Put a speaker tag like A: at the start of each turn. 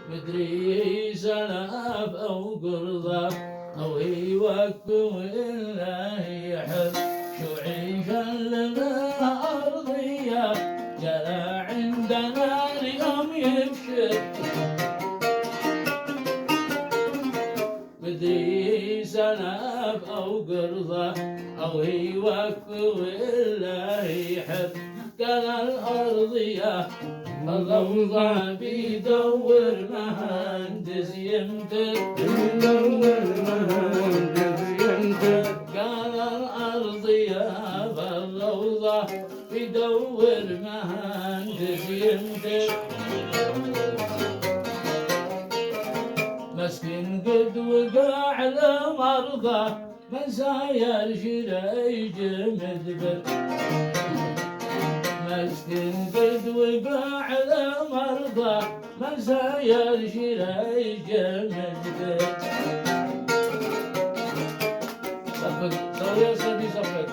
A: مدري سلف أو قرضة أو يوكل ولا يحب شعيشا لنا أرضية جرى عندنا اليوم يبشر مدري سلف أو قرضة أو يوكل ولا يحب قال الأرضية الأوضاع بيدور مهندس يمتد قال الأرضية بالأوضاع بيدور مهندس يمتد مسكين قد وقع على مرضى مسايا شريج مدبر مسكين قد وقع على مرضى مسايا شريج مدبر صفق صور يا سيدي صفق